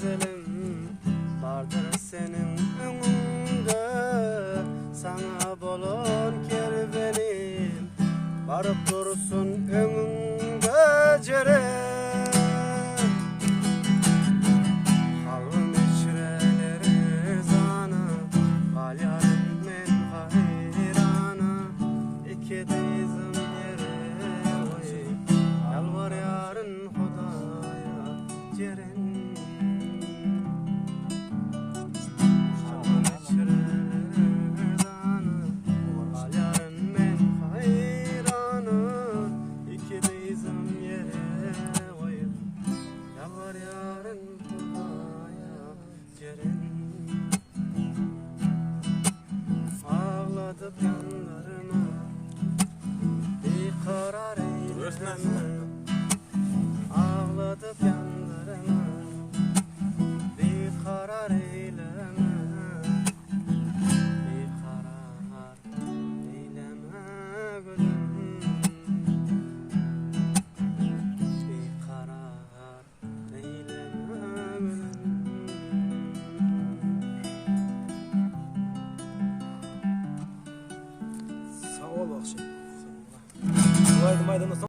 menzilim bardır senin önünde, sana bolon kervenim barıp dursun önünde cere. Halvım içreleri zana, galyarım men gayrana, iki dizim yere oy, yalvar yarın Hudaya ceren. Ağladıp yanlarıma bir karar eyleme. Ağladıp yanlarıma bir karar eyleme. Bir karar eyleme gülüm. Bir karar eyleme gülüm. Sağ ol akşam. Haydi maydanoz